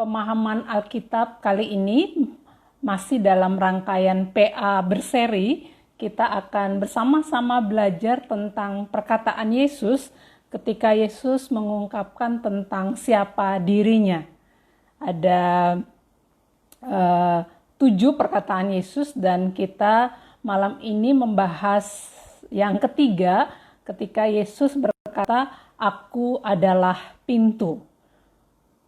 Pemahaman Alkitab kali ini masih dalam rangkaian PA berseri. Kita akan bersama-sama belajar tentang perkataan Yesus ketika Yesus mengungkapkan tentang siapa dirinya. Ada 7 perkataan Yesus dan kita malam ini membahas yang ketiga ketika Yesus berkata, "Aku adalah pintu."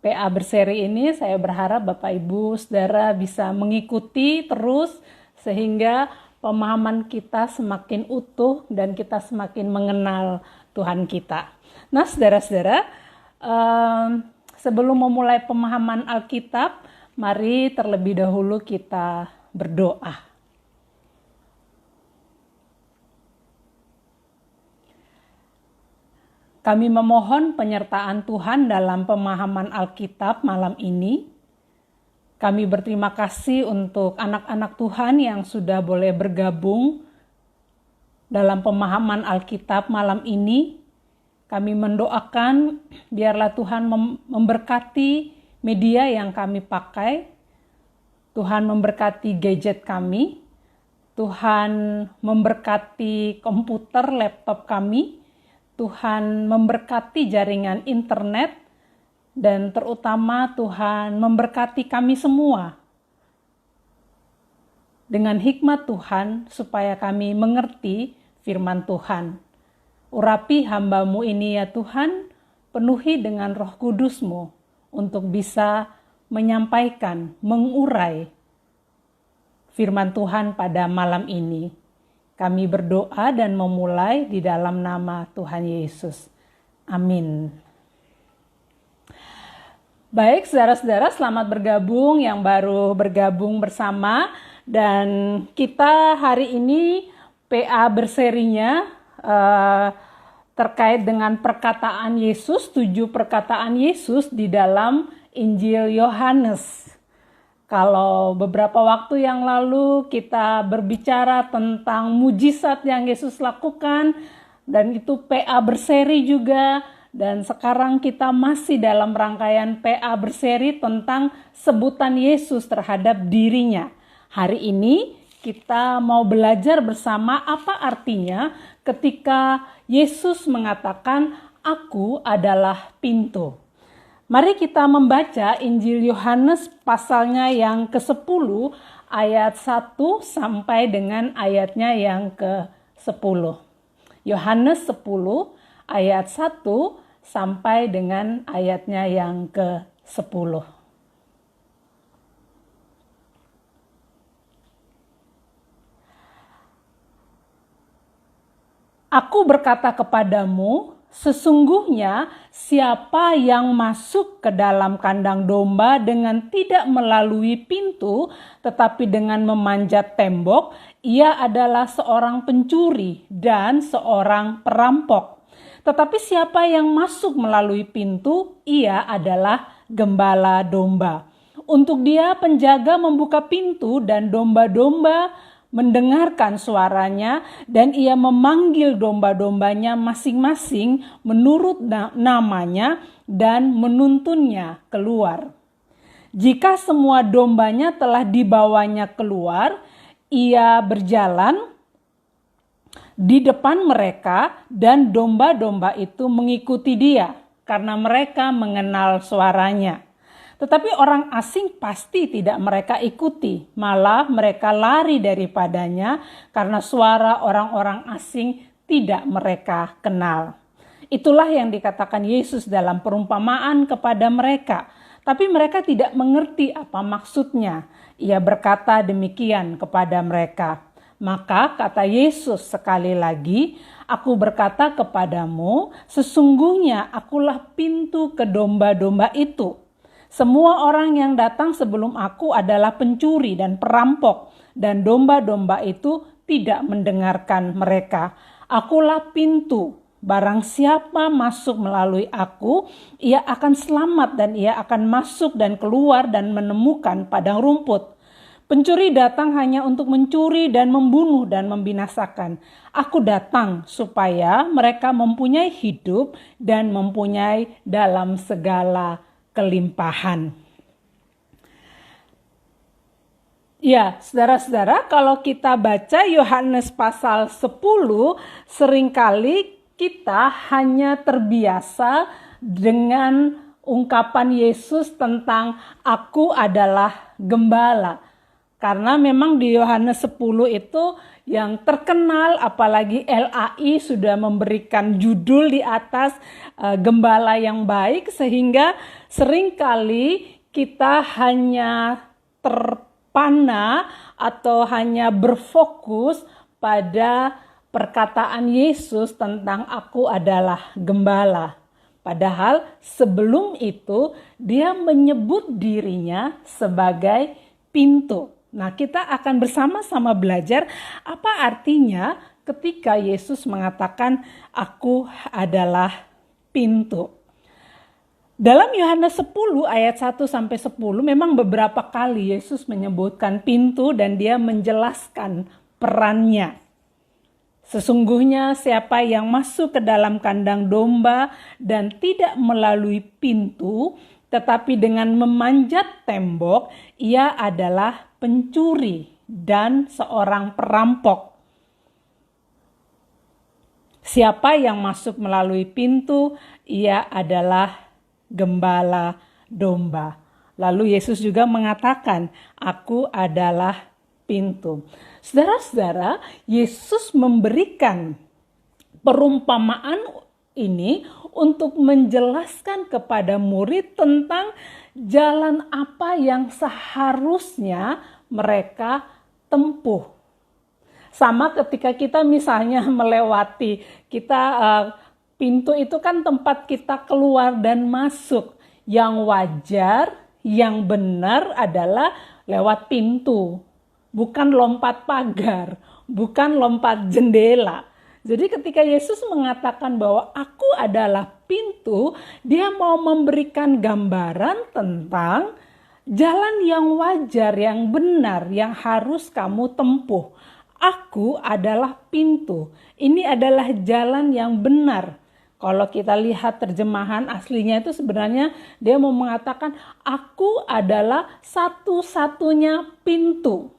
PA berseri ini saya berharap Bapak Ibu Saudara bisa mengikuti terus sehingga pemahaman kita semakin utuh dan kita semakin mengenal Tuhan kita. Nah saudara-saudara, sebelum memulai pemahaman Alkitab, mari terlebih dahulu kita berdoa. Kami memohon penyertaan Tuhan dalam pemahaman Alkitab malam ini. Kami berterima kasih untuk anak-anak Tuhan yang sudah boleh bergabung dalam pemahaman Alkitab malam ini. Kami mendoakan biarlah Tuhan memberkati media yang kami pakai. Tuhan memberkati gadget kami. Tuhan memberkati komputer, laptop kami. Tuhan memberkati jaringan internet, dan terutama Tuhan memberkati kami semua dengan hikmat Tuhan supaya kami mengerti firman Tuhan. Urapi hamba-Mu ini ya Tuhan, penuhi dengan Roh Kudus-Mu untuk bisa menyampaikan, mengurai firman Tuhan pada malam ini. Kami berdoa dan memulai di dalam nama Tuhan Yesus. Amin. Baik, saudara-saudara, selamat bergabung yang baru bergabung bersama. Dan kita hari ini PA berserinya terkait dengan perkataan Yesus, 7 perkataan Yesus di dalam Injil Yohanes. Kalau beberapa waktu yang lalu kita berbicara tentang mujizat yang Yesus lakukan, dan itu PA berseri juga, dan sekarang kita masih dalam rangkaian PA berseri tentang sebutan Yesus terhadap dirinya. Hari ini kita mau belajar bersama apa artinya ketika Yesus mengatakan, "Aku adalah pintu." Mari kita membaca Injil Yohanes pasalnya yang ke-10 ayat 1 sampai dengan ayatnya yang ke-10. Yohanes 10 ayat 1 sampai dengan ayatnya yang ke-10. Aku berkata kepadamu, sesungguhnya siapa yang masuk ke dalam kandang domba dengan tidak melalui pintu, tetapi dengan memanjat tembok, ia adalah seorang pencuri dan seorang perampok. Tetapi siapa yang masuk melalui pintu, ia adalah gembala domba. Untuk dia penjaga membuka pintu dan domba-domba mendengarkan suaranya, dan ia memanggil domba-dombanya masing-masing menurut namanya dan menuntunnya keluar. Jika semua dombanya telah dibawanya keluar, ia berjalan di depan mereka dan domba-domba itu mengikuti dia karena mereka mengenal suaranya. Tetapi orang asing pasti tidak mereka ikuti, malah mereka lari daripadanya karena suara orang-orang asing tidak mereka kenal. Itulah yang dikatakan Yesus dalam perumpamaan kepada mereka, tapi mereka tidak mengerti apa maksudnya. Ia berkata demikian kepada mereka. Maka kata Yesus sekali lagi, "Aku berkata kepadamu, sesungguhnya akulah pintu ke domba-domba itu. Semua orang yang datang sebelum aku adalah pencuri dan perampok, dan domba-domba itu tidak mendengarkan mereka. Akulah pintu. Barang siapa masuk melalui aku, ia akan selamat dan ia akan masuk dan keluar dan menemukan padang rumput. Pencuri datang hanya untuk mencuri dan membunuh dan membinasakan. Aku datang supaya mereka mempunyai hidup dan mempunyai dalam segala kelimpahan." Ya, saudara-saudara, kalau kita baca Yohanes pasal 10, seringkali kita hanya terbiasa dengan ungkapan Yesus tentang aku adalah gembala. Karena memang di Yohanes 10 itu yang terkenal, apalagi LAI sudah memberikan judul di atas gembala yang baik, sehingga seringkali kita hanya terpana atau hanya berfokus pada perkataan Yesus tentang aku adalah gembala. Padahal sebelum itu dia menyebut dirinya sebagai pintu. Nah, kita akan bersama-sama belajar apa artinya ketika Yesus mengatakan aku adalah pintu. Dalam Yohanes 10 ayat 1 sampai 10 memang beberapa kali Yesus menyebutkan pintu dan dia menjelaskan perannya. Sesungguhnya siapa yang masuk ke dalam kandang domba dan tidak melalui pintu, tetapi dengan memanjat tembok, ia adalah pencuri dan seorang perampok. Siapa yang masuk melalui pintu, ia adalah gembala domba. Lalu Yesus juga mengatakan, aku adalah pintu. Saudara-saudara, Yesus memberikan perumpamaan ini untuk menjelaskan kepada murid tentang jalan apa yang seharusnya mereka tempuh. Sama ketika kita misalnya melewati, pintu itu kan tempat kita keluar dan masuk. Yang wajar, yang benar adalah lewat pintu. Bukan lompat pagar, bukan lompat jendela. Jadi ketika Yesus mengatakan bahwa aku adalah pintu, dia mau memberikan gambaran tentang jalan yang wajar, yang benar, yang harus kamu tempuh. Aku adalah pintu. Ini adalah jalan yang benar. Kalau kita lihat terjemahan aslinya itu sebenarnya dia mau mengatakan aku adalah satu-satunya pintu.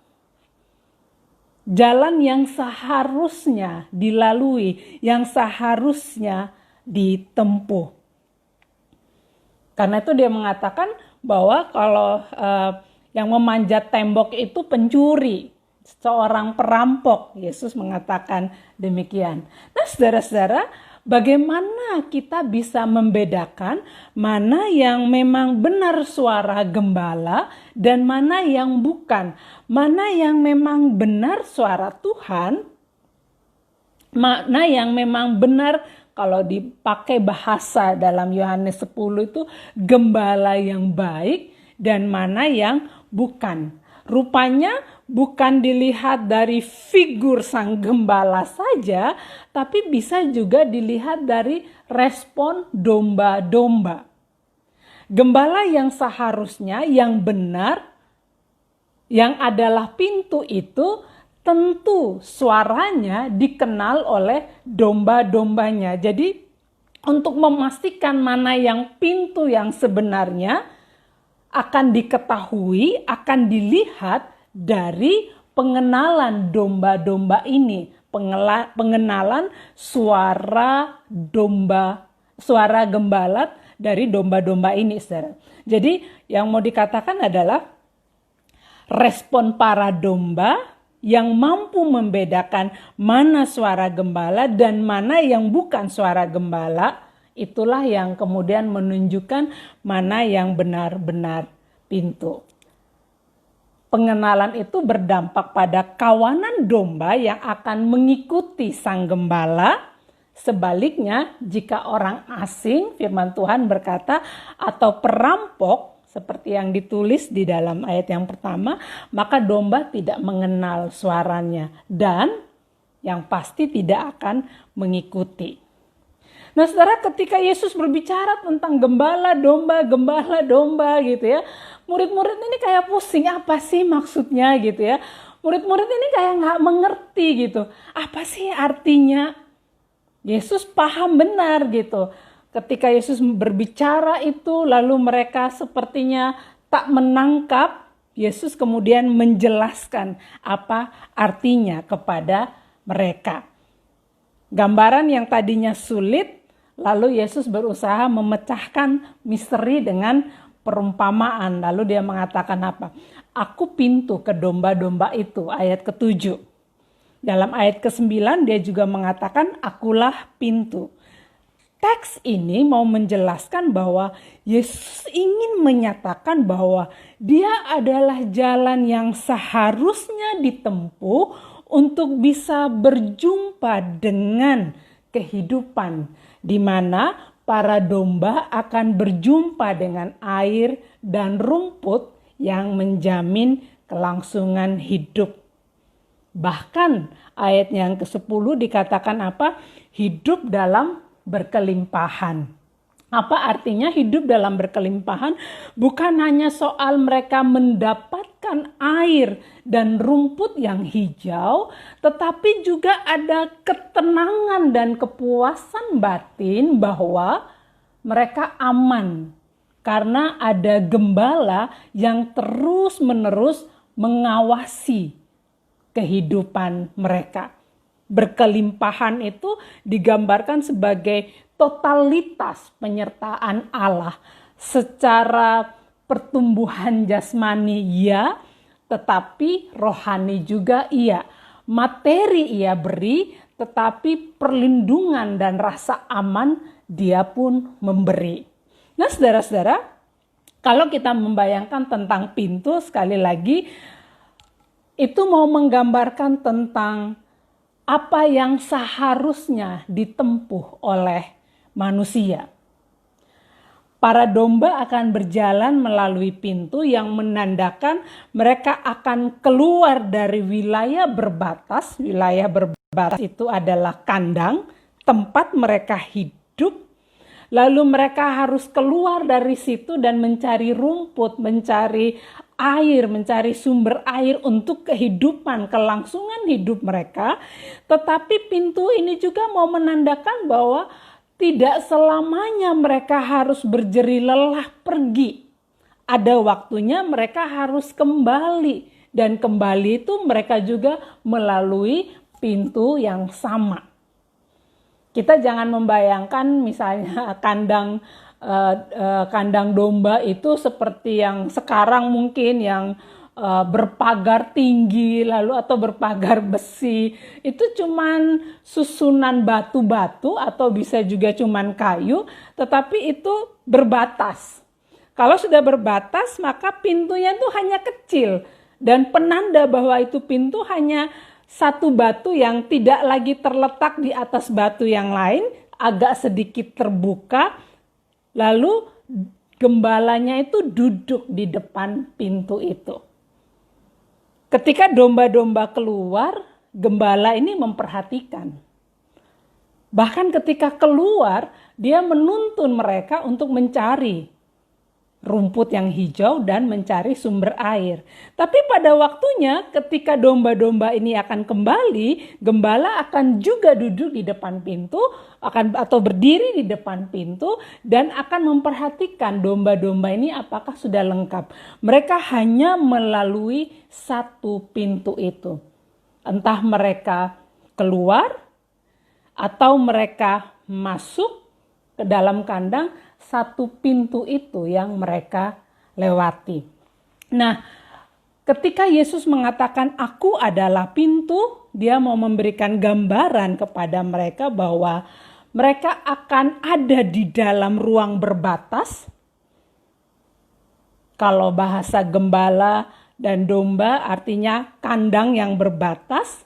Jalan yang seharusnya dilalui, yang seharusnya ditempuh. Karena itu dia mengatakan bahwa kalau yang memanjat tembok itu pencuri, seorang perampok. Yesus mengatakan demikian. Nah, saudara-saudara, bagaimana kita bisa membedakan mana yang memang benar suara gembala dan mana yang bukan? Mana yang memang benar suara Tuhan? Mana yang memang benar kalau dipakai bahasa dalam Yohanes 10 itu gembala yang baik dan mana yang bukan? Rupanya bukan dilihat dari figur sang gembala saja, tapi bisa juga dilihat dari respon domba-domba. Gembala yang seharusnya, yang benar, yang adalah pintu itu tentu suaranya dikenal oleh domba-dombanya. Jadi untuk memastikan mana yang pintu yang sebenarnya akan diketahui, akan dilihat dari pengenalan domba-domba ini, pengenalan suara gembala dari domba-domba ini, saudara. Jadi yang mau dikatakan adalah respon para domba yang mampu membedakan mana suara gembala dan mana yang bukan suara gembala, itulah yang kemudian menunjukkan mana yang benar-benar pintu. Pengenalan itu berdampak pada kawanan domba yang akan mengikuti sang gembala. Sebaliknya, jika orang asing, firman Tuhan berkata, atau perampok, seperti yang ditulis di dalam ayat yang pertama, maka domba tidak mengenal suaranya dan yang pasti tidak akan mengikuti. Nah, saudara, ketika Yesus berbicara tentang gembala domba gitu ya, murid-murid ini kayak pusing, apa sih maksudnya gitu ya. Murid-murid ini kayak nggak mengerti gitu, apa sih artinya. Yesus paham benar gitu. Ketika Yesus berbicara itu, lalu mereka sepertinya tak menangkap Yesus kemudian menjelaskan apa artinya kepada mereka. Gambaran yang tadinya sulit, lalu Yesus berusaha memecahkan misteri dengan perumpamaan. Lalu dia mengatakan apa? Aku pintu ke domba-domba itu, ayat ke-7. Dalam ayat ke-9 dia juga mengatakan, akulah pintu. Teks ini mau menjelaskan bahwa Yesus ingin menyatakan bahwa dia adalah jalan yang seharusnya ditempuh untuk bisa berjumpa dengan kehidupan, di mana para domba akan berjumpa dengan air dan rumput yang menjamin kelangsungan hidup. Bahkan ayat yang ke-10 dikatakan apa? Hidup dalam berkelimpahan. Apa artinya hidup dalam berkelimpahan? Bukan hanya soal mereka mendapatkan air dan rumput yang hijau, tetapi juga ada ketenangan dan kepuasan batin bahwa mereka aman karena ada gembala yang terus-menerus mengawasi kehidupan mereka. Berkelimpahan itu digambarkan sebagai totalitas penyertaan Allah. Secara pertumbuhan jasmani iya, tetapi rohani juga iya. Materi ia beri, tetapi perlindungan dan rasa aman dia pun memberi. Nah saudara-saudara, kalau kita membayangkan tentang pintu, sekali lagi itu mau menggambarkan tentang apa yang seharusnya ditempuh oleh manusia. Para domba akan berjalan melalui pintu yang menandakan mereka akan keluar dari wilayah berbatas. Wilayah berbatas itu adalah kandang, tempat mereka hidup. Lalu mereka harus keluar dari situ dan mencari rumput, mencari air, mencari sumber air untuk kehidupan, kelangsungan hidup mereka. Tetapi pintu ini juga mau menandakan bahwa tidak selamanya mereka harus berjeri lelah pergi. Ada waktunya mereka harus kembali. Dan kembali itu mereka juga melalui pintu yang sama. Kita jangan membayangkan misalnya kandang domba itu seperti yang sekarang mungkin yang berpagar tinggi lalu atau berpagar besi. Itu cuman susunan batu-batu atau bisa juga cuman kayu, tetapi itu berbatas. Kalau sudah berbatas maka pintunya itu hanya kecil dan penanda bahwa itu pintu hanya satu batu yang tidak lagi terletak di atas batu yang lain, agak sedikit terbuka, lalu gembalanya itu duduk di depan pintu itu. Ketika domba-domba keluar, gembala ini memperhatikan. Bahkan ketika keluar, dia menuntun mereka untuk mencari rumput yang hijau dan mencari sumber air. Tapi pada waktunya ketika domba-domba ini akan kembali, gembala akan juga duduk di depan pintu atau berdiri di depan pintu dan akan memperhatikan domba-domba ini apakah sudah lengkap. Mereka hanya melalui satu pintu itu. Entah mereka keluar atau mereka masuk ke dalam kandang, satu pintu itu yang mereka lewati. Nah, ketika Yesus mengatakan aku adalah pintu, dia mau memberikan gambaran kepada mereka bahwa mereka akan ada di dalam ruang berbatas. Kalau bahasa gembala dan domba artinya kandang yang berbatas.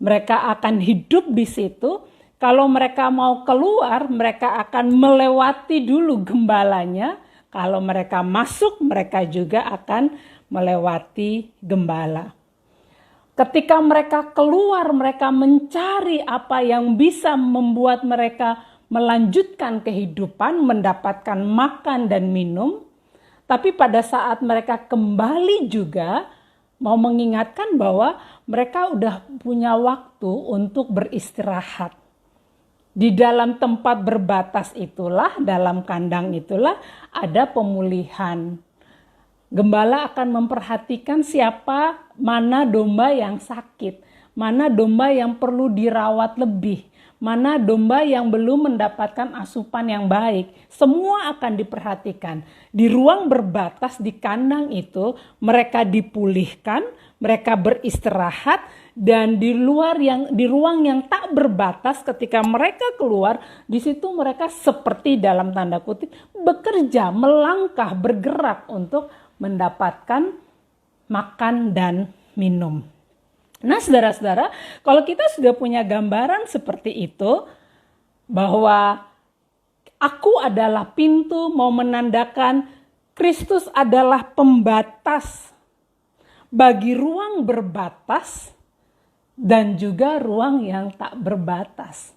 Mereka akan hidup di situ. Kalau mereka mau keluar, mereka akan melewati dulu gembalanya. Kalau mereka masuk, mereka juga akan melewati gembala. Ketika mereka keluar, mereka mencari apa yang bisa membuat mereka melanjutkan kehidupan, mendapatkan makan dan minum. Tapi pada saat mereka kembali juga, mau mengingatkan bahwa mereka udah punya waktu untuk beristirahat. Di dalam tempat berbatas itulah, dalam kandang itulah ada pemulihan. Gembala akan memperhatikan siapa, mana domba yang sakit, mana domba yang perlu dirawat lebih, mana domba yang belum mendapatkan asupan yang baik. Semua akan diperhatikan. Di ruang berbatas di kandang itu mereka dipulihkan, mereka beristirahat, dan di ruang yang tak berbatas ketika mereka keluar, di situ mereka seperti dalam tanda kutip bekerja, melangkah, bergerak untuk mendapatkan makan dan minum. Nah, saudara-saudara, kalau kita sudah punya gambaran seperti itu, bahwa aku adalah pintu, mau menandakan Kristus adalah pembatas bagi ruang berbatas dan juga ruang yang tak berbatas.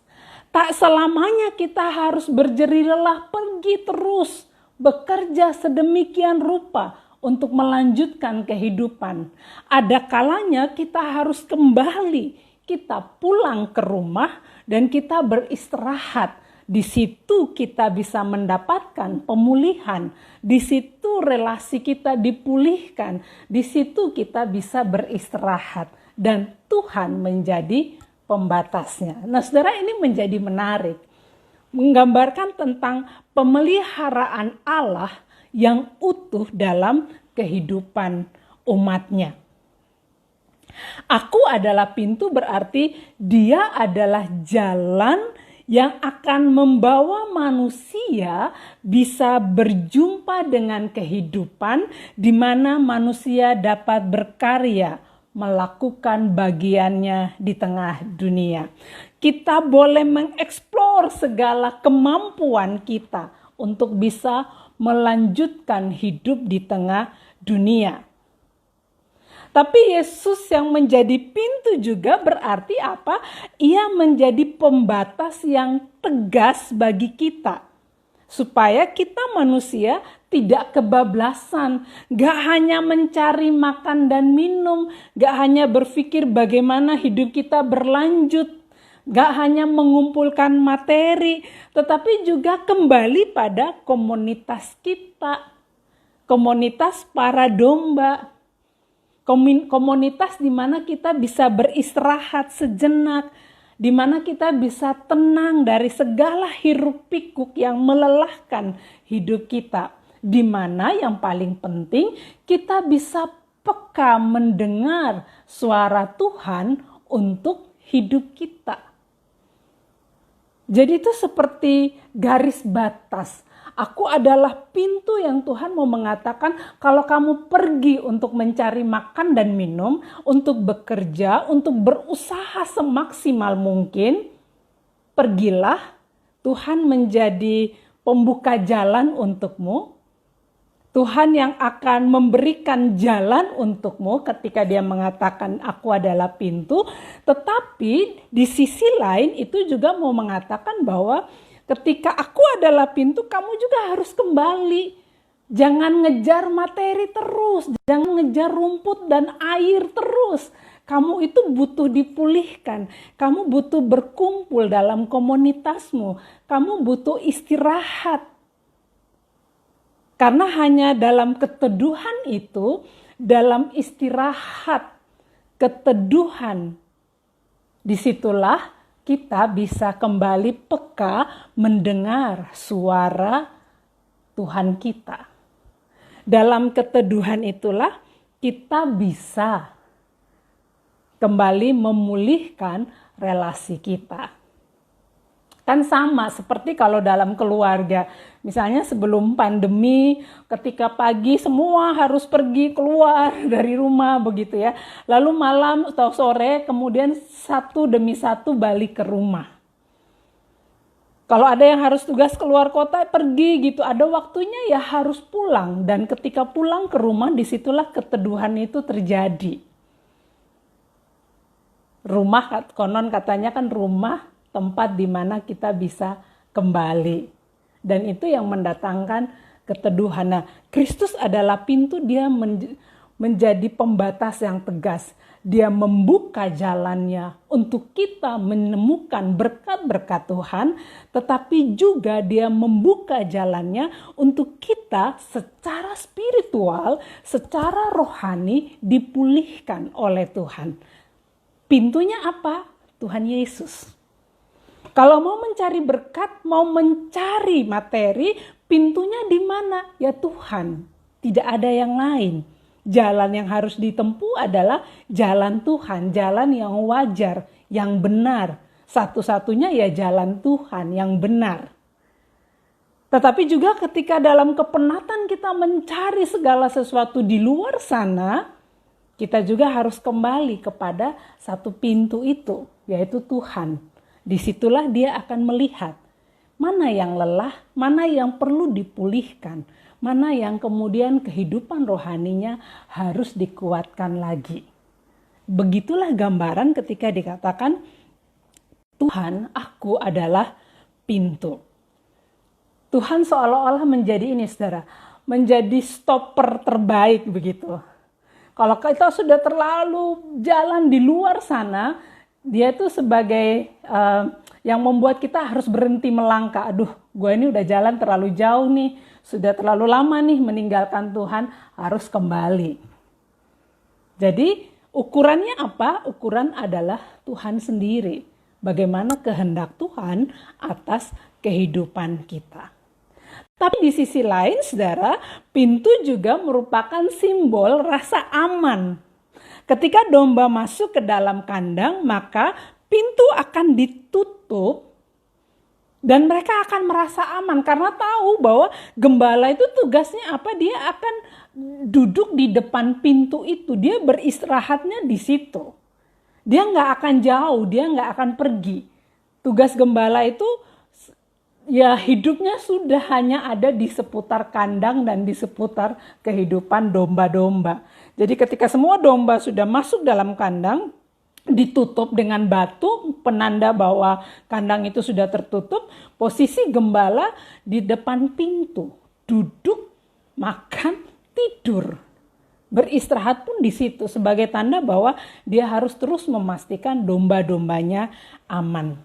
Tak selamanya kita harus berjerih lelah pergi terus, bekerja sedemikian rupa untuk melanjutkan kehidupan. Ada kalanya kita harus kembali, kita pulang ke rumah dan kita beristirahat. Di situ kita bisa mendapatkan pemulihan, di situ relasi kita dipulihkan, di situ kita bisa beristirahat dan Tuhan menjadi pembatasnya. Nah, saudara, ini menjadi menarik, menggambarkan tentang pemeliharaan Allah yang utuh dalam kehidupan umatnya. Aku adalah pintu berarti dia adalah jalan yang akan membawa manusia bisa berjumpa dengan kehidupan di mana manusia dapat berkarya, melakukan bagiannya di tengah dunia. Kita boleh mengeksplor segala kemampuan kita untuk bisa melanjutkan hidup di tengah dunia. Tapi Yesus yang menjadi pintu juga berarti apa? Ia menjadi pembatas yang tegas bagi kita. Supaya kita manusia tidak kebablasan. Gak hanya mencari makan dan minum. Gak hanya berpikir bagaimana hidup kita berlanjut. Gak hanya mengumpulkan materi, tetapi juga kembali pada komunitas kita. Komunitas para domba. Komunitas di mana kita bisa beristirahat sejenak. Di mana kita bisa tenang dari segala hiruk pikuk yang melelahkan hidup kita. Di mana yang paling penting kita bisa peka mendengar suara Tuhan untuk hidup kita. Jadi itu seperti garis batas. Aku adalah pintu yang Tuhan mau mengatakan kalau kamu pergi untuk mencari makan dan minum, untuk bekerja, untuk berusaha semaksimal mungkin, pergilah. Tuhan menjadi pembuka jalan untukmu. Tuhan yang akan memberikan jalan untukmu ketika dia mengatakan aku adalah pintu. Tetapi di sisi lain itu juga mau mengatakan bahwa ketika aku adalah pintu, kamu juga harus kembali. Jangan ngejar materi terus, jangan ngejar rumput dan air terus. Kamu itu butuh dipulihkan, kamu butuh berkumpul dalam komunitasmu, kamu butuh istirahat. Karena hanya dalam keteduhan itu, dalam istirahat, keteduhan, disitulah kita bisa kembali peka mendengar suara Tuhan kita. Dalam keteduhan itulah kita bisa kembali memulihkan relasi kita. Kan sama seperti kalau dalam keluarga. Misalnya sebelum pandemi, ketika pagi semua harus pergi keluar dari rumah begitu ya. Lalu malam atau sore kemudian satu demi satu balik ke rumah. Kalau ada yang harus tugas keluar kota pergi gitu, ada waktunya ya harus pulang. Dan ketika pulang ke rumah disitulah keteduhan itu terjadi. Rumah konon katanya kan rumah tempat di mana kita bisa kembali. Dan itu yang mendatangkan keteduhan. Nah, Kristus adalah pintu, dia menjadi pembatas yang tegas. Dia membuka jalannya untuk kita menemukan berkat-berkat Tuhan, tetapi juga dia membuka jalannya untuk kita secara spiritual, secara rohani dipulihkan oleh Tuhan. Pintunya apa? Tuhan Yesus. Kalau mau mencari berkat, mau mencari materi, pintunya di mana? Ya Tuhan, tidak ada yang lain. Jalan yang harus ditempuh adalah jalan Tuhan, jalan yang wajar, yang benar. Satu-satunya ya jalan Tuhan yang benar. Tetapi juga ketika dalam kepenatan kita mencari segala sesuatu di luar sana, kita juga harus kembali kepada satu pintu itu, yaitu Tuhan. Disitulah dia akan melihat mana yang lelah, mana yang perlu dipulihkan, mana yang kemudian kehidupan rohaninya harus dikuatkan lagi. Begitulah gambaran ketika dikatakan Tuhan, aku adalah pintu. Tuhan seolah-olah menjadi ini saudara, menjadi stopper terbaik begitu. Kalau kita sudah terlalu jalan di luar sana, dia itu sebagai yang membuat kita harus berhenti melangkah. Aduh, gue ini udah jalan terlalu jauh nih, sudah terlalu lama nih meninggalkan Tuhan, harus kembali. Jadi ukurannya apa? Ukuran adalah Tuhan sendiri. Bagaimana kehendak Tuhan atas kehidupan kita. Tapi di sisi lain, saudara, pintu juga merupakan simbol rasa aman. Ketika domba masuk ke dalam kandang, maka pintu akan ditutup dan mereka akan merasa aman karena tahu bahwa gembala itu tugasnya apa? Dia akan duduk di depan pintu itu, dia beristirahatnya di situ. Dia nggak akan jauh, dia nggak akan pergi. Tugas gembala itu ya hidupnya sudah hanya ada di seputar kandang dan di seputar kehidupan domba-domba. Jadi ketika semua domba sudah masuk dalam kandang, ditutup dengan batu, penanda bahwa kandang itu sudah tertutup, posisi gembala di depan pintu, duduk, makan, tidur. Beristirahat pun di situ sebagai tanda bahwa dia harus terus memastikan domba-dombanya aman.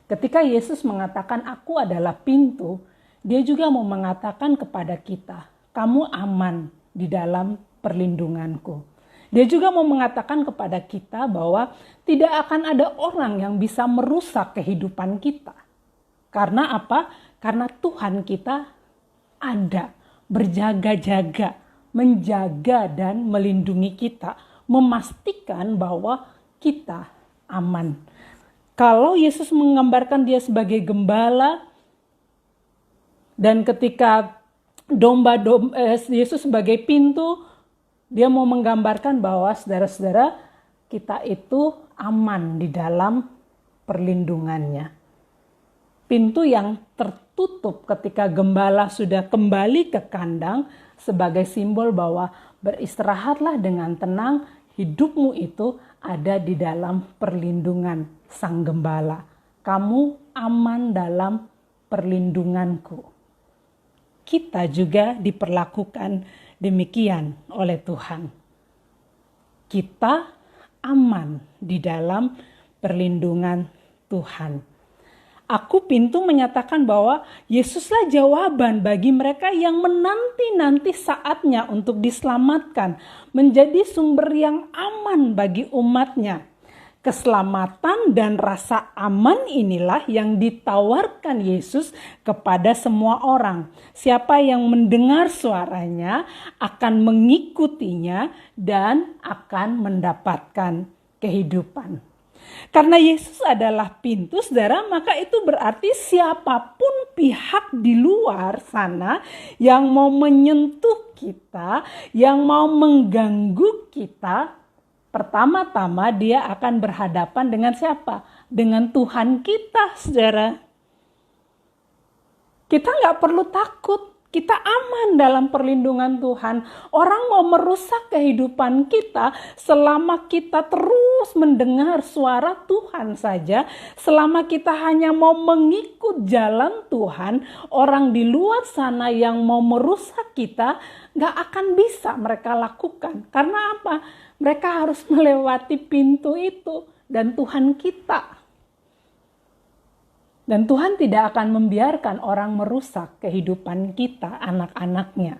Ketika Yesus mengatakan aku adalah pintu, dia juga mau mengatakan kepada kita, kamu aman di dalam perlindunganku. Dia juga mau mengatakan kepada kita bahwa tidak akan ada orang yang bisa merusak kehidupan kita. Karena apa? Karena Tuhan kita ada, berjaga-jaga, menjaga dan melindungi kita, memastikan bahwa kita aman. Kalau Yesus menggambarkan dia sebagai gembala, dan ketika Yesus sebagai pintu, dia mau menggambarkan bahwa saudara-saudara kita itu aman di dalam perlindungannya. Pintu yang tertutup ketika gembala sudah kembali ke kandang sebagai simbol bahwa beristirahatlah dengan tenang, hidupmu itu ada di dalam perlindungan Sang Gembala. Kamu aman dalam perlindunganku. Kita juga diperlakukan demikian oleh Tuhan. Kita aman di dalam perlindungan Tuhan. Aku pintu menyatakan bahwa Yesuslah jawaban bagi mereka yang menanti-nanti saatnya untuk diselamatkan, menjadi sumber yang aman bagi umatnya. Keselamatan dan rasa aman inilah yang ditawarkan Yesus kepada semua orang. Siapa yang mendengar suaranya akan mengikutinya dan akan mendapatkan kehidupan. Karena Yesus adalah pintu, saudara, maka itu berarti siapapun pihak di luar sana yang mau menyentuh kita, yang mau mengganggu kita, pertama-tama dia akan berhadapan dengan siapa? Dengan Tuhan kita, saudara. Kita nggak perlu takut. Kita aman dalam perlindungan Tuhan. Orang mau merusak kehidupan kita selama kita terus terus mendengar suara Tuhan saja, selama kita hanya mau mengikut jalan Tuhan, orang di luar sana yang mau merusak kita, gak akan bisa mereka lakukan. Karena apa? Mereka harus melewati pintu itu dan Tuhan kita. Dan Tuhan tidak akan membiarkan orang merusak kehidupan kita, anak-anaknya.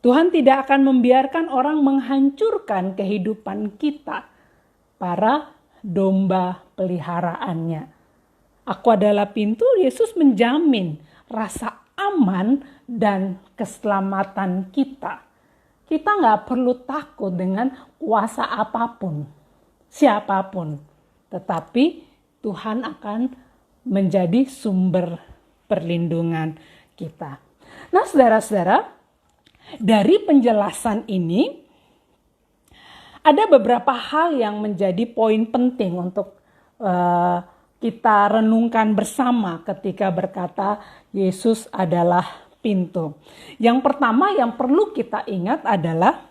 Tuhan tidak akan membiarkan orang menghancurkan kehidupan kita, para domba peliharaannya. Aku adalah pintu, Yesus menjamin rasa aman dan keselamatan kita. Kita gak perlu takut dengan kuasa apapun, siapapun. Tetapi Tuhan akan menjadi sumber perlindungan kita. Nah, saudara-saudara, dari penjelasan ini ada beberapa hal yang menjadi poin penting untuk kita renungkan bersama ketika berkata Yesus adalah pintu. Yang pertama yang perlu kita ingat adalah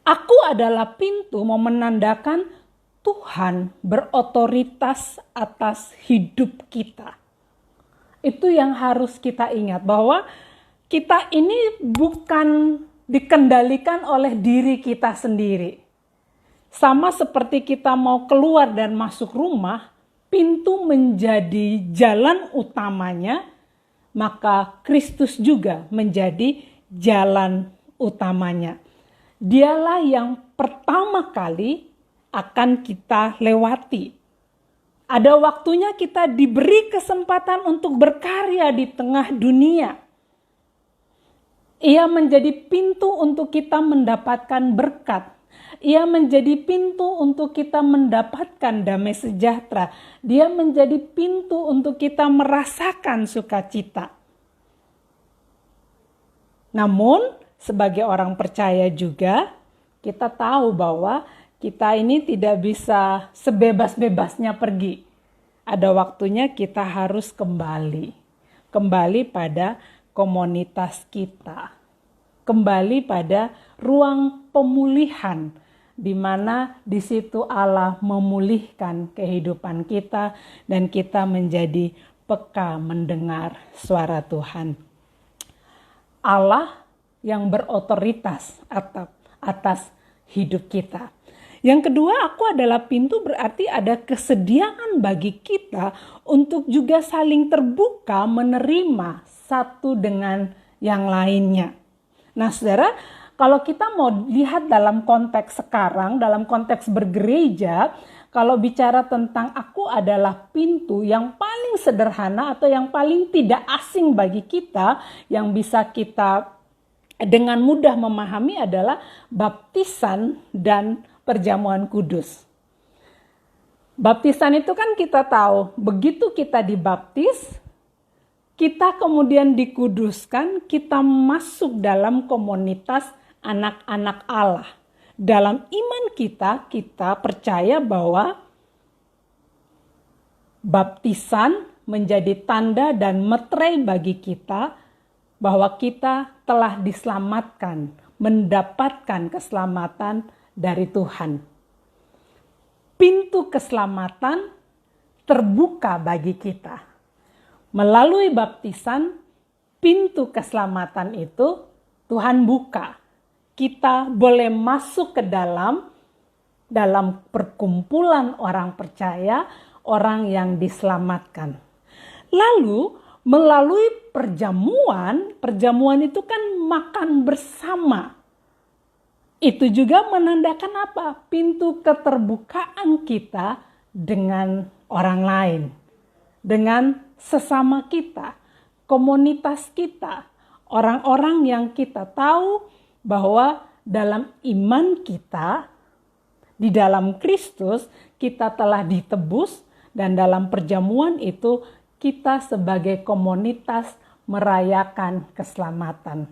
aku adalah pintu mau menandakan Tuhan berotoritas atas hidup kita. Itu yang harus kita ingat, bahwa kita ini bukan dikendalikan oleh diri kita sendiri. Sama seperti kita mau keluar dan masuk rumah, pintu menjadi jalan utamanya, maka Kristus juga menjadi jalan utamanya. Dialah yang pertama kali akan kita lewati. Ada waktunya kita diberi kesempatan untuk berkarya di tengah dunia. Ia menjadi pintu untuk kita mendapatkan berkat. Ia menjadi pintu untuk kita mendapatkan damai sejahtera. Dia menjadi pintu untuk kita merasakan sukacita. Namun, sebagai orang percaya juga, kita tahu bahwa kita ini tidak bisa sebebas-bebasnya pergi. Ada waktunya kita harus kembali pada komunitas kita. Kembali pada ruang pemulihan, di mana di situ Allah memulihkan kehidupan kita dan kita menjadi peka mendengar suara Tuhan. Allah yang berotoritas atas hidup kita. Yang kedua, aku adalah pintu berarti ada kesediaan bagi kita untuk juga saling terbuka menerima satu dengan yang lainnya. Nah, saudara, kalau kita mau lihat dalam konteks sekarang, dalam konteks bergereja, kalau bicara tentang aku adalah pintu, yang paling sederhana atau yang paling tidak asing bagi kita, yang bisa kita dengan mudah memahami adalah baptisan dan perjamuan kudus. Baptisan itu kan kita tahu, begitu kita dibaptis, kita kemudian dikuduskan, kita masuk dalam komunitas anak-anak Allah. Dalam iman kita percaya bahwa baptisan menjadi tanda dan meterai bagi kita bahwa kita telah diselamatkan, mendapatkan keselamatan dari Tuhan. Pintu keselamatan terbuka bagi kita. Melalui baptisan, pintu keselamatan itu Tuhan buka. Kita boleh masuk ke dalam perkumpulan orang percaya, orang yang diselamatkan. Lalu melalui perjamuan itu kan makan bersama. Itu juga menandakan apa? Pintu keterbukaan kita dengan orang lain. Dengan sesama kita, komunitas kita, orang-orang yang kita tahu bahwa dalam iman kita, di dalam Kristus, kita telah ditebus dan dalam perjamuan itu kita sebagai komunitas merayakan keselamatan.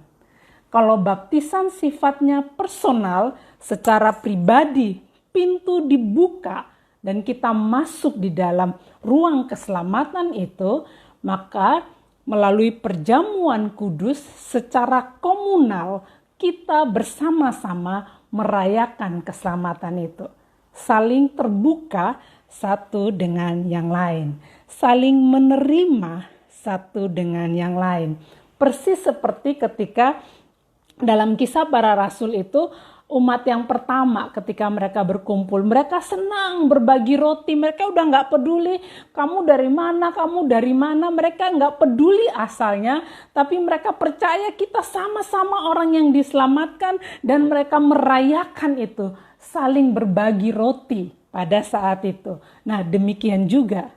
Kalau baptisan sifatnya personal, secara pribadi, pintu dibuka dan kita masuk di dalam ruang keselamatan itu, maka melalui perjamuan kudus secara komunal kita bersama-sama merayakan keselamatan itu. Saling terbuka satu dengan yang lain. Saling menerima satu dengan yang lain. Persis seperti ketika dalam Kisah Para Rasul itu, umat yang pertama ketika mereka berkumpul, mereka senang berbagi roti. Mereka udah gak peduli kamu dari mana, mereka gak peduli asalnya, tapi mereka percaya kita sama-sama orang yang diselamatkan, dan mereka merayakan itu, saling berbagi roti pada saat itu. Nah, demikian juga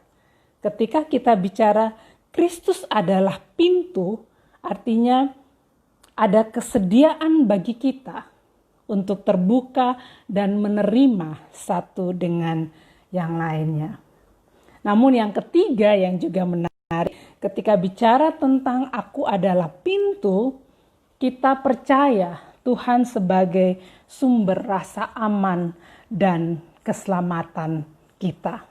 ketika kita bicara Kristus adalah pintu, artinya ada kesediaan bagi kita untuk terbuka dan menerima satu dengan yang lainnya. Namun yang ketiga yang juga menarik, ketika bicara tentang aku adalah pintu, kita percaya Tuhan sebagai sumber rasa aman dan keselamatan kita.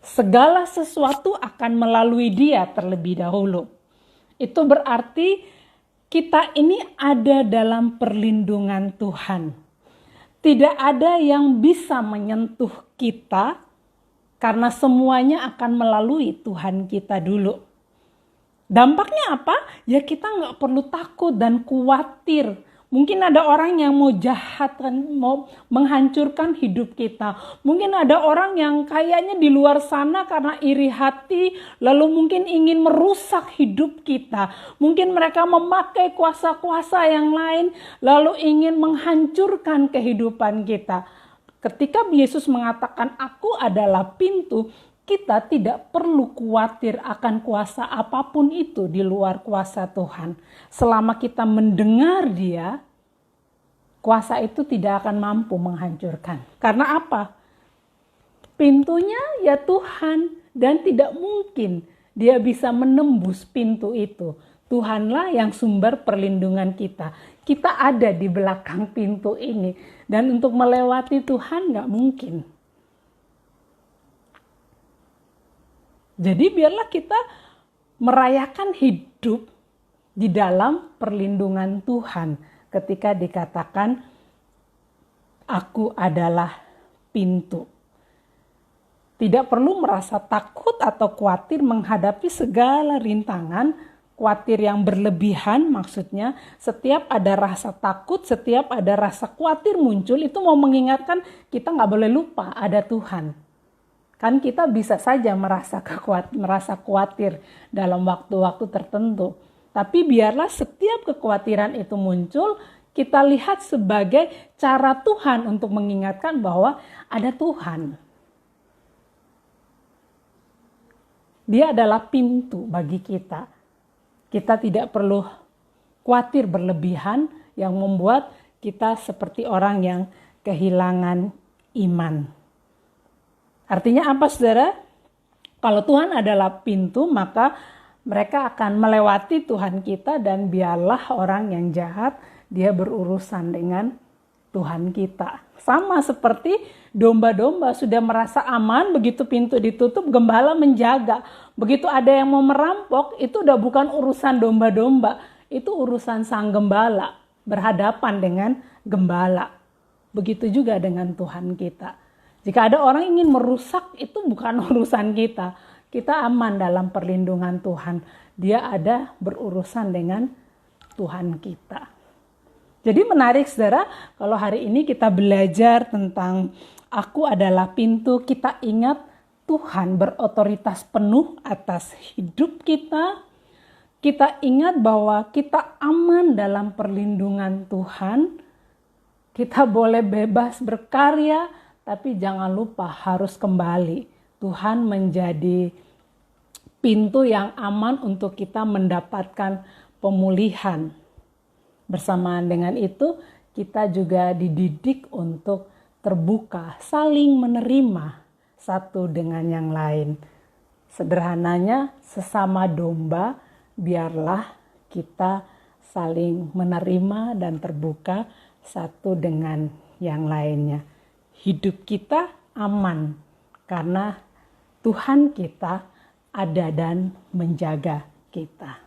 Segala sesuatu akan melalui Dia terlebih dahulu. Itu berarti kita ini ada dalam perlindungan Tuhan. Tidak ada yang bisa menyentuh kita karena semuanya akan melalui Tuhan kita dulu. Dampaknya apa? Ya kita nggak perlu takut dan khawatir. Mungkin ada orang yang mau jahat, mau menghancurkan hidup kita. Mungkin ada orang yang kayaknya di luar sana karena iri hati, lalu mungkin ingin merusak hidup kita. Mungkin mereka memakai kuasa-kuasa yang lain, lalu ingin menghancurkan kehidupan kita. Ketika Yesus mengatakan, "Aku adalah pintu," kita tidak perlu khawatir akan kuasa apapun itu di luar kuasa Tuhan. Selama kita mendengar Dia, kuasa itu tidak akan mampu menghancurkan. Karena apa? Pintunya ya Tuhan, dan tidak mungkin Dia bisa menembus pintu itu. Tuhanlah yang sumber perlindungan kita. Kita ada di belakang pintu ini, dan untuk melewati Tuhan gak mungkin. Jadi biarlah kita merayakan hidup di dalam perlindungan Tuhan ketika dikatakan aku adalah pintu. Tidak perlu merasa takut atau khawatir menghadapi segala rintangan, khawatir yang berlebihan maksudnya. Setiap ada rasa takut, setiap ada rasa khawatir muncul, itu mau mengingatkan kita gak boleh lupa ada Tuhan. Kan kita bisa saja merasa khawatir dalam waktu-waktu tertentu. Tapi biarlah setiap kekhawatiran itu muncul, kita lihat sebagai cara Tuhan untuk mengingatkan bahwa ada Tuhan. Dia adalah pintu bagi kita. Kita tidak perlu khawatir berlebihan yang membuat kita seperti orang yang kehilangan iman. Artinya apa, saudara? Kalau Tuhan adalah pintu, maka mereka akan melewati Tuhan kita, dan biarlah orang yang jahat, dia berurusan dengan Tuhan kita. Sama seperti domba-domba sudah merasa aman, begitu pintu ditutup, gembala menjaga. Begitu ada yang mau merampok, itu udah bukan urusan domba-domba, itu urusan sang gembala, berhadapan dengan gembala. Begitu juga dengan Tuhan kita. Jika ada orang ingin merusak, itu bukan urusan kita. Kita aman dalam perlindungan Tuhan. Dia ada berurusan dengan Tuhan kita. Jadi menarik, saudara, kalau hari ini kita belajar tentang aku adalah pintu, kita ingat Tuhan berotoritas penuh atas hidup kita. Kita ingat bahwa kita aman dalam perlindungan Tuhan. Kita boleh bebas berkarya, tapi jangan lupa harus kembali. Tuhan menjadi pintu yang aman untuk kita mendapatkan pemulihan. Bersamaan dengan itu, kita juga dididik untuk terbuka, saling menerima satu dengan yang lain. Sederhananya, sesama domba, biarlah kita saling menerima dan terbuka satu dengan yang lainnya. Hidup kita aman karena Tuhan kita ada dan menjaga kita.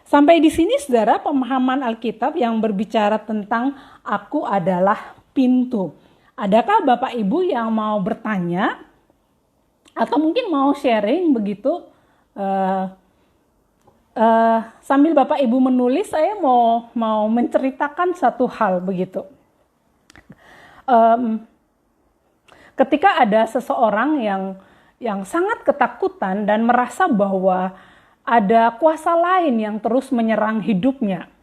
Sampai di sini saudara, pemahaman Alkitab yang berbicara tentang aku adalah pintu. Adakah Bapak Ibu yang mau bertanya atau mungkin mau sharing begitu? Sambil Bapak Ibu menulis, saya mau menceritakan satu hal begitu. Ketika ada seseorang yang sangat ketakutan dan merasa bahwa ada kuasa lain yang terus menyerang hidupnya.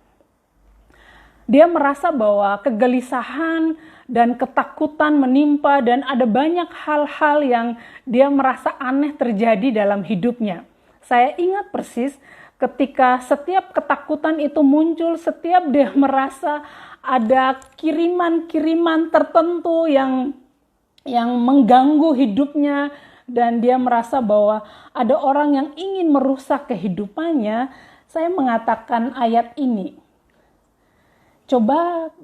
Dia merasa bahwa kegelisahan dan ketakutan menimpa dan ada banyak hal-hal yang dia merasa aneh terjadi dalam hidupnya. Saya ingat persis ketika setiap ketakutan itu muncul, setiap dia merasa ada kiriman-kiriman tertentu yang mengganggu hidupnya, dan dia merasa bahwa ada orang yang ingin merusak kehidupannya, saya mengatakan ayat ini. Coba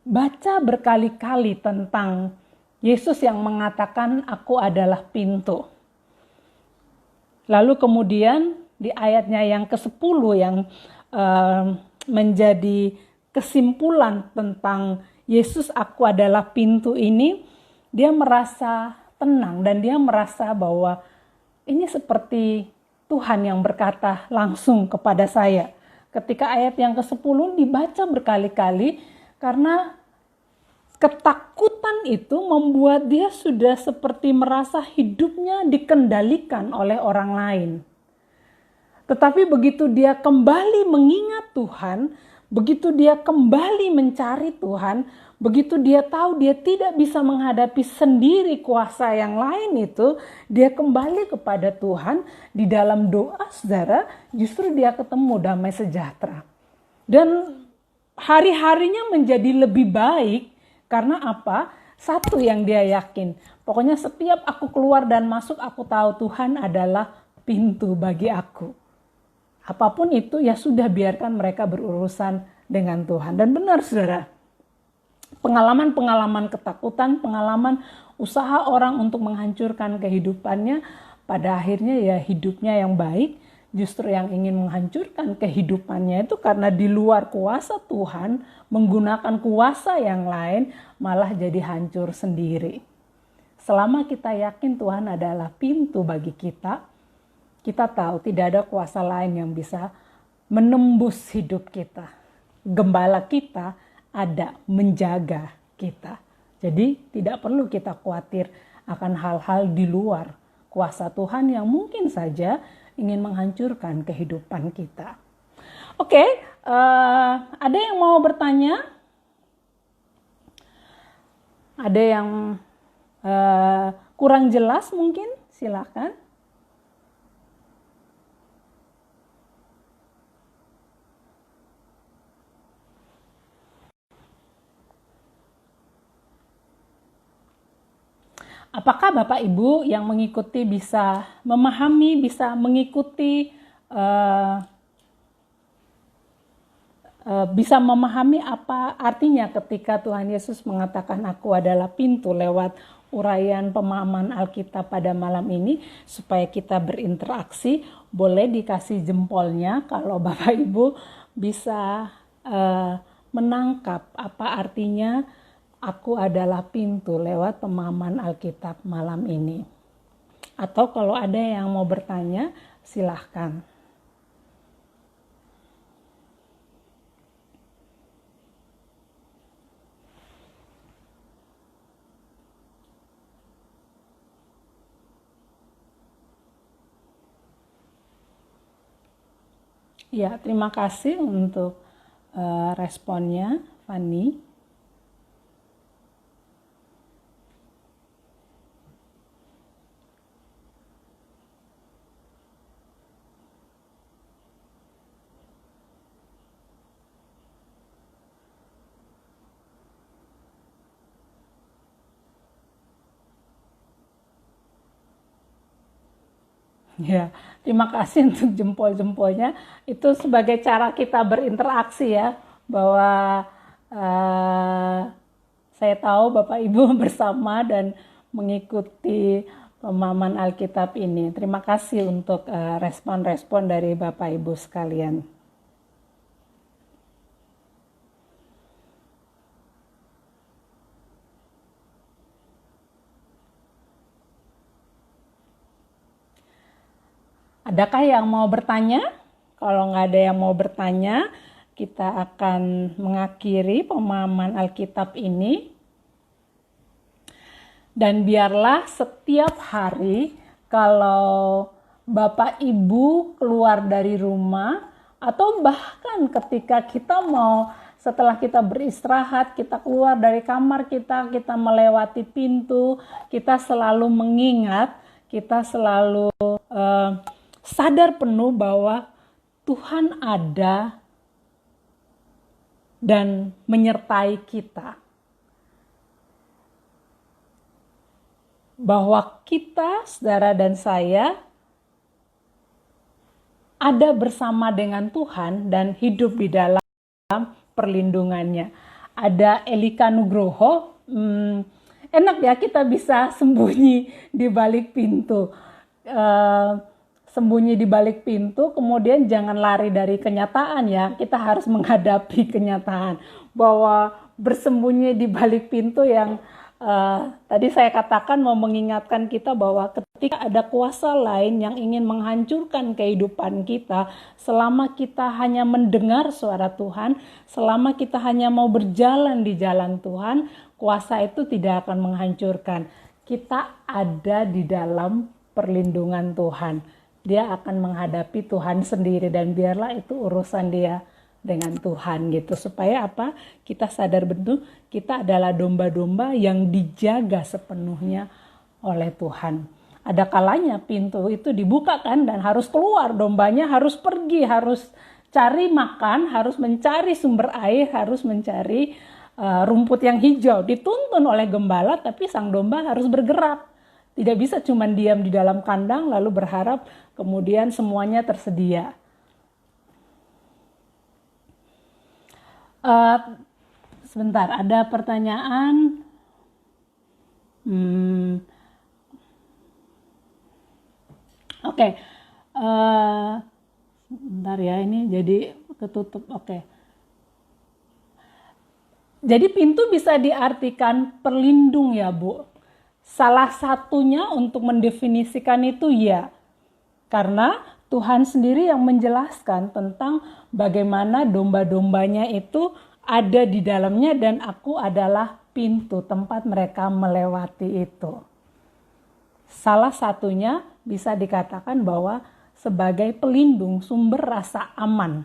baca berkali-kali tentang Yesus yang mengatakan aku adalah pintu. Lalu kemudian di ayatnya yang ke-10 yang menjadi kesimpulan tentang Yesus aku adalah pintu ini, dia merasa tenang dan dia merasa bahwa ini seperti Tuhan yang berkata langsung kepada saya. Ketika ayat yang ke-10 dibaca berkali-kali, karena ketakutan itu membuat dia sudah seperti merasa hidupnya dikendalikan oleh orang lain. Tetapi begitu dia kembali mengingat Tuhan, begitu dia kembali mencari Tuhan, begitu dia tahu dia tidak bisa menghadapi sendiri kuasa yang lain itu, dia kembali kepada Tuhan. Di dalam doa saudara, justru dia ketemu damai sejahtera. Dan hari-harinya menjadi lebih baik. Karena apa? Satu yang dia yakin, pokoknya setiap aku keluar dan masuk, aku tahu Tuhan adalah pintu bagi aku. Apapun itu ya sudah, biarkan mereka berurusan dengan Tuhan. Dan benar saudara, pengalaman-pengalaman ketakutan, pengalaman usaha orang untuk menghancurkan kehidupannya, pada akhirnya ya hidupnya yang baik, justru yang ingin menghancurkan kehidupannya itu karena di luar kuasa Tuhan, menggunakan kuasa yang lain, malah jadi hancur sendiri. Selama kita yakin Tuhan adalah pintu bagi kita, kita tahu tidak ada kuasa lain yang bisa menembus hidup kita. Gembala kita ada menjaga kita. Jadi tidak perlu kita khawatir akan hal-hal di luar kuasa Tuhan yang mungkin saja ingin menghancurkan kehidupan kita. Oke, ada yang mau bertanya? Ada yang kurang jelas mungkin? Silakan. Apakah Bapak Ibu yang mengikuti bisa memahami, bisa mengikuti, bisa memahami apa artinya ketika Tuhan Yesus mengatakan aku adalah pintu lewat uraian pemahaman Alkitab pada malam ini, supaya kita berinteraksi? Boleh dikasih jempolnya kalau Bapak Ibu bisa menangkap apa artinya aku adalah pintu lewat pemahaman Alkitab malam ini. Atau kalau ada yang mau bertanya, silahkan. Ya, terima kasih untuk responnya, Fanny. Ya, terima kasih untuk jempol-jempolnya. Itu sebagai cara kita berinteraksi ya, bahwa saya tahu Bapak Ibu bersama dan mengikuti pemahaman Alkitab ini. Terima kasih untuk respon-respon dari Bapak Ibu sekalian. Adakah yang mau bertanya? Kalau nggak ada yang mau bertanya, kita akan mengakhiri pemahaman Alkitab ini. Dan biarlah setiap hari kalau Bapak Ibu keluar dari rumah atau bahkan ketika kita mau setelah kita beristirahat, kita keluar dari kamar kita melewati pintu, kita selalu mengingat, kita selalu sadar penuh bahwa Tuhan ada dan menyertai kita. Bahwa kita, saudara dan saya, ada bersama dengan Tuhan dan hidup di dalam perlindungannya. Ada Elika Nugroho, enak ya kita bisa sembunyi di balik pintu. Sembunyi di balik pintu, kemudian jangan lari dari kenyataan ya. Kita harus menghadapi kenyataan bahwa bersembunyi di balik pintu yang tadi saya katakan mau mengingatkan kita bahwa ketika ada kuasa lain yang ingin menghancurkan kehidupan kita, selama kita hanya mendengar suara Tuhan, selama kita hanya mau berjalan di jalan Tuhan, kuasa itu tidak akan menghancurkan. Kita ada di dalam perlindungan Tuhan. Dia akan menghadapi Tuhan sendiri dan biarlah itu urusan dia dengan Tuhan gitu, supaya apa? Kita sadar betul kita adalah domba-domba yang dijaga sepenuhnya oleh Tuhan. Ada kalanya pintu itu dibukakan dan harus keluar, dombanya harus pergi, harus cari makan, harus mencari sumber air, harus mencari rumput yang hijau. Dituntun oleh gembala, tapi sang domba harus bergerak. Tidak bisa cuma diam di dalam kandang lalu berharap kemudian semuanya tersedia. Sebentar, ada pertanyaan. Oke. Bentar ya, ini jadi ketutup. Oke. Jadi pintu bisa diartikan perlindung ya, Bu. Salah satunya untuk mendefinisikan itu ya. Karena Tuhan sendiri yang menjelaskan tentang bagaimana domba-dombanya itu ada di dalamnya dan aku adalah pintu tempat mereka melewati itu. Salah satunya bisa dikatakan bahwa sebagai pelindung, sumber rasa aman.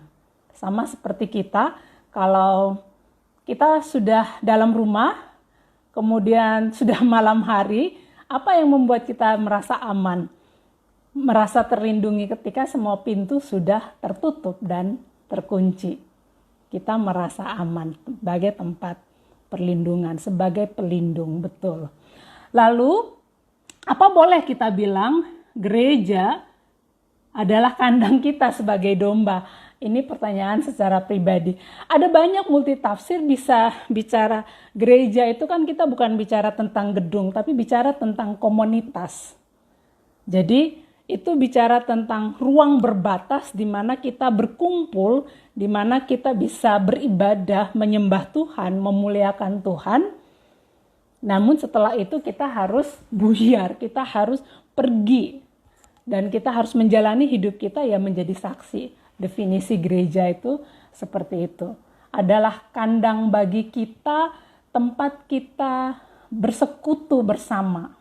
Sama seperti kita, kalau kita sudah dalam rumah, kemudian sudah malam hari, apa yang membuat kita merasa aman? Merasa terlindungi ketika semua pintu sudah tertutup dan terkunci. Kita merasa aman sebagai tempat perlindungan, sebagai pelindung, betul. Lalu, apa boleh kita bilang gereja adalah kandang kita sebagai domba? Ini pertanyaan secara pribadi. Ada banyak multitafsir bisa bicara gereja itu kan kita bukan bicara tentang gedung, tapi bicara tentang komunitas. Jadi, itu bicara tentang ruang berbatas di mana kita berkumpul, di mana kita bisa beribadah, menyembah Tuhan, memuliakan Tuhan. Namun setelah itu kita harus buyar, kita harus pergi. Dan kita harus menjalani hidup kita ya menjadi saksi. Definisi gereja itu seperti itu. Adalah kandang bagi kita, tempat kita bersekutu bersama.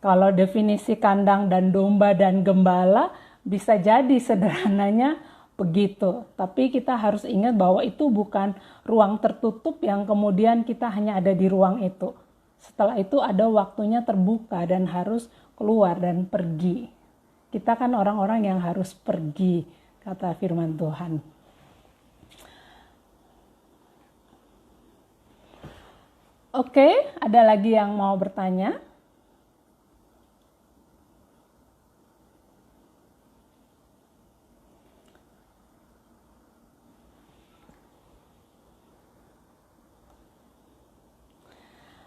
Kalau definisi kandang dan domba dan gembala bisa jadi sederhananya begitu. Tapi kita harus ingat bahwa itu bukan ruang tertutup yang kemudian kita hanya ada di ruang itu. Setelah itu ada waktunya terbuka dan harus keluar dan pergi. Kita kan orang-orang yang harus pergi, kata firman Tuhan. Oke, ada lagi yang mau bertanya?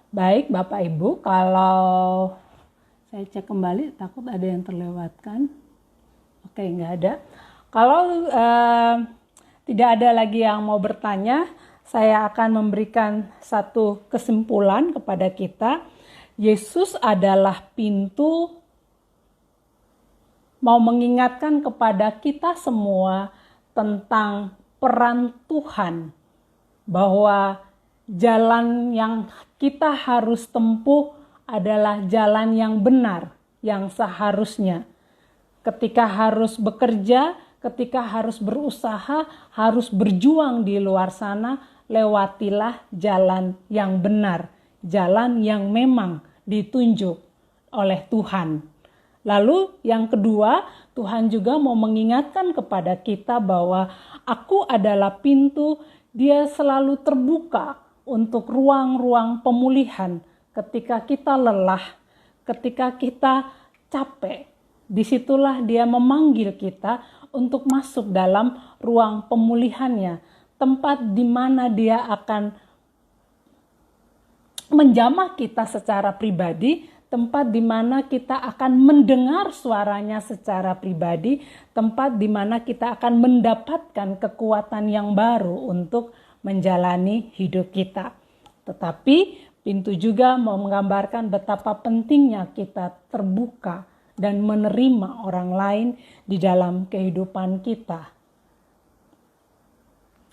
Baik Bapak Ibu, kalau Saya cek kembali, takut ada yang terlewatkan. Oke, nggak ada. Kalau tidak ada lagi yang mau bertanya, saya akan memberikan satu kesimpulan kepada kita. Yesus adalah pintu, mau mengingatkan kepada kita semua tentang peran Tuhan, bahwa jalan yang kita harus tempuh adalah jalan yang benar, yang seharusnya. Ketika harus bekerja, ketika harus berusaha, harus berjuang di luar sana, lewatilah jalan yang benar, jalan yang memang ditunjuk oleh Tuhan. Lalu yang kedua, Tuhan juga mau mengingatkan kepada kita bahwa aku adalah pintu, Dia selalu terbuka untuk ruang-ruang pemulihan. Ketika kita lelah, ketika kita capek, disitulah Dia memanggil kita untuk masuk dalam ruang pemulihannya, tempat di mana Dia akan menjamah kita secara pribadi, tempat di mana kita akan mendengar suaranya secara pribadi, tempat di mana kita akan mendapatkan kekuatan yang baru untuk menjalani hidup kita. Tetapi pintu juga mau menggambarkan betapa pentingnya kita terbuka dan menerima orang lain di dalam kehidupan kita.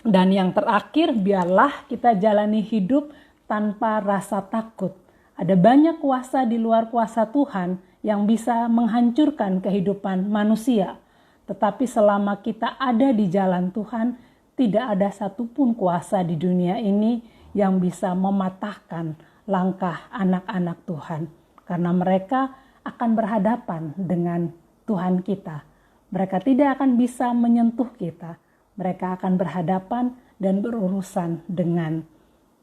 Dan yang terakhir, biarlah kita jalani hidup tanpa rasa takut. Ada banyak kuasa di luar kuasa Tuhan yang bisa menghancurkan kehidupan manusia. Tetapi selama kita ada di jalan Tuhan, tidak ada satupun kuasa di dunia ini yang bisa mematahkan langkah anak-anak Tuhan. Karena mereka akan berhadapan dengan Tuhan kita. Mereka tidak akan bisa menyentuh kita. Mereka akan berhadapan dan berurusan dengan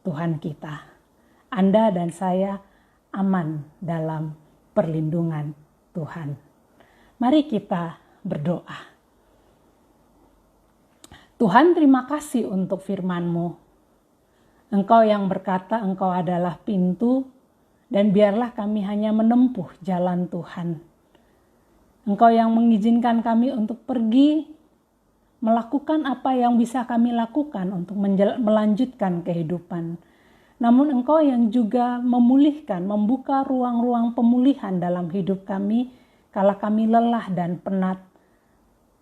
Tuhan kita. Anda dan saya aman dalam perlindungan Tuhan. Mari kita berdoa. Tuhan, terima kasih untuk firman-Mu. Engkau yang berkata Engkau adalah pintu, dan biarlah kami hanya menempuh jalan Tuhan. Engkau yang mengizinkan kami untuk pergi, melakukan apa yang bisa kami lakukan untuk melanjutkan kehidupan. Namun Engkau yang juga memulihkan, membuka ruang-ruang pemulihan dalam hidup kami, kala kami lelah dan penat.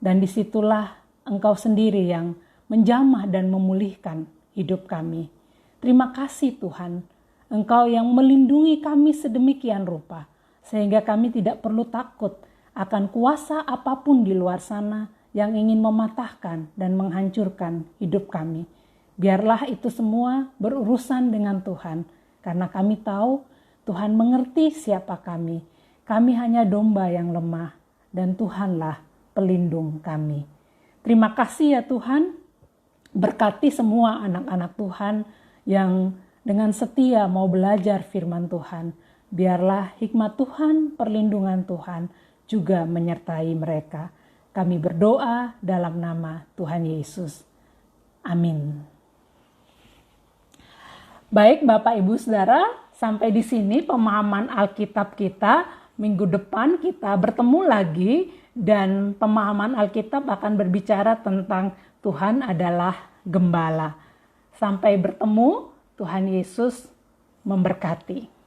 Dan disitulah Engkau sendiri yang menjamah dan memulihkan hidup kami. Terima kasih Tuhan, Engkau yang melindungi kami sedemikian rupa, sehingga kami tidak perlu takut akan kuasa apapun di luar sana yang ingin mematahkan dan menghancurkan hidup kami. Biarlah itu semua berurusan dengan Tuhan, karena kami tahu Tuhan mengerti siapa kami. Kami hanya domba yang lemah, dan Tuhanlah pelindung kami. Terima kasih ya Tuhan, berkati semua anak-anak Tuhan yang dengan setia mau belajar firman Tuhan. Biarlah hikmat Tuhan, perlindungan Tuhan juga menyertai mereka. Kami berdoa dalam nama Tuhan Yesus. Amin. Baik Bapak Ibu Saudara, sampai di sini pemahaman Alkitab kita. Minggu depan kita bertemu lagi dan pemahaman Alkitab akan berbicara tentang Tuhan adalah gembala. Sampai bertemu, Tuhan Yesus memberkati.